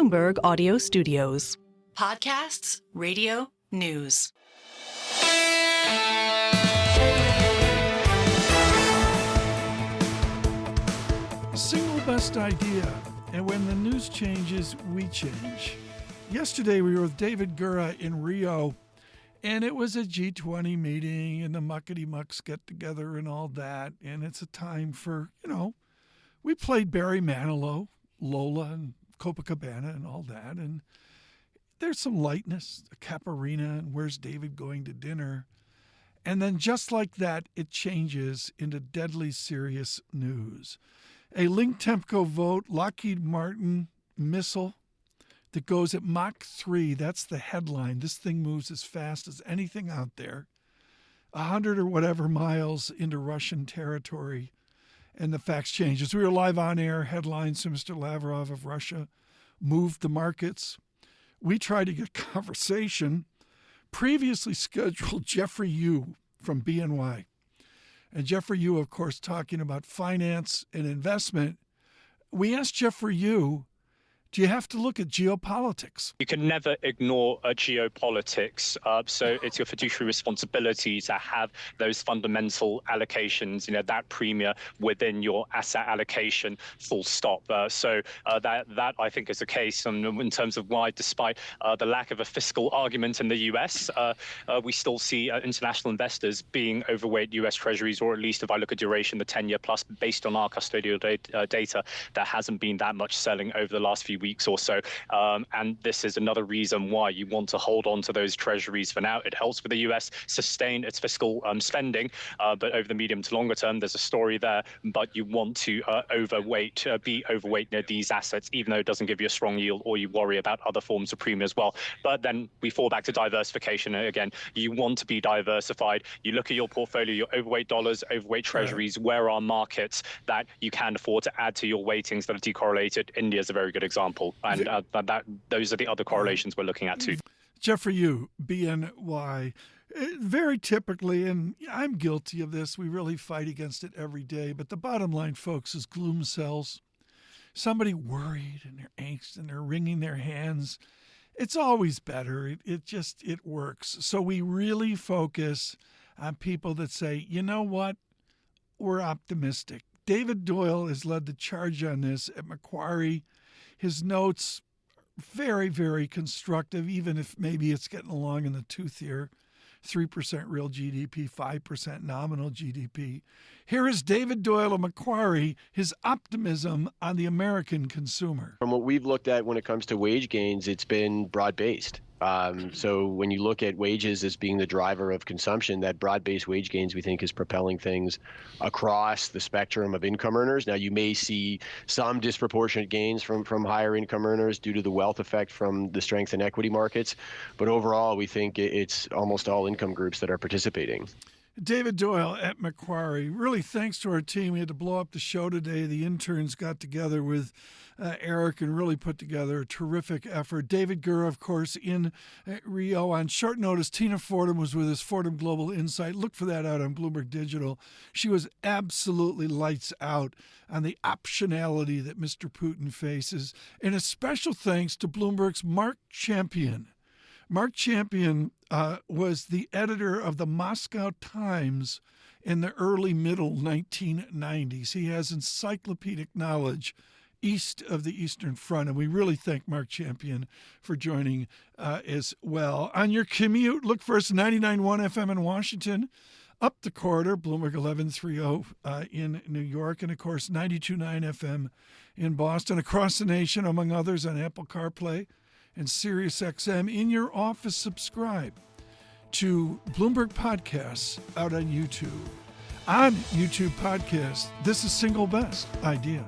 Bloomberg Audio Studios. Podcasts, radio, news. Single best idea, and when the news changes, we change. Yesterday we were with David Gura in Rio, and it was a G20 meeting, and the muckety-mucks get together and all that, and it's a time for, we played Barry Manilow, Lola, and Copacabana and all that, and there's some lightness, a Caparina, and where's David going to dinner? And then just like that, it changes into deadly serious news. A Link-Temco vote, Lockheed Martin missile that goes at Mach 3. That's the headline. This thing moves as fast as anything out there. 100 or whatever miles into Russian territory. And the facts change. As we were live on air, headlines from Mr. Lavrov of Russia moved the markets. We tried to get conversation. Previously scheduled Geoffrey Yu from BNY. And Geoffrey Yu, of course, talking about finance and investment. We asked Geoffrey Yu, do you have to look at geopolitics? You can never ignore geopolitics. So it's your fiduciary responsibility to have those fundamental allocations, that premium within your asset allocation, full stop. So that I think is the case in terms of why, despite the lack of a fiscal argument in the US, we still see international investors being overweight US treasuries, or at least if I look at duration, the 10-year plus, based on our custodial data, there hasn't been that much selling over the last few weeks or so. And this is another reason why you want to hold on to those treasuries for now. It helps for the US sustain its fiscal spending, but over the medium to longer term, there's a story there. But you want to be overweight near these assets, even though it doesn't give you a strong yield, or you worry about other forms of premium as well. But then we fall back to diversification. And again, you want to be diversified. You look at your portfolio, your overweight dollars, overweight treasuries, where are markets that you can afford to add to your weightings that are decorrelated. India is a very good example. And those are the other correlations we're looking at too. Geoffrey Yu, BNY. Very typically, and I'm guilty of this, we really fight against it every day, but the bottom line, folks, is gloom sells. Somebody worried and they're angst and they're wringing their hands. It's always better. It works. So we really focus on people that say, you know what, we're optimistic. David Doyle has led the charge on this at Macquarie. His notes, very, very constructive, even if maybe it's getting along in the tooth here. 3% real GDP, 5% nominal GDP. Here is David Doyle of Macquarie, his optimism on the American consumer. From what we've looked at when it comes to wage gains, it's been broad-based. So when you look at wages as being the driver of consumption, that broad-based wage gains, we think, is propelling things across the spectrum of income earners. Now, you may see some disproportionate gains from higher income earners due to the wealth effect from the strength in equity markets. But overall, we think it's almost all income groups that are participating. David Doyle at Macquarie. Really, thanks to our team. We had to blow up the show today. The interns got together with Eric and really put together a terrific effort. David Gura, of course, in Rio on short notice. Tina Fordham was with us, Fordham Global Insight. Look for that out on Bloomberg Digital. She was absolutely lights out on the optionality that Mr. Putin faces. And a special thanks to Bloomberg's Mark Champion. Mark Champion was the editor of the Moscow Times in the middle 1990s. He has encyclopedic knowledge east of the Eastern Front, and we really thank Mark Champion for joining as well. On your commute, look for us 99.1 FM in Washington, up the corridor, Bloomberg 1130 in New York, and of course 92.9 FM in Boston, across the nation, among others, on Apple CarPlay and SiriusXM. In your office, subscribe to Bloomberg Podcasts out on YouTube. On YouTube Podcasts, this is Single Best Idea.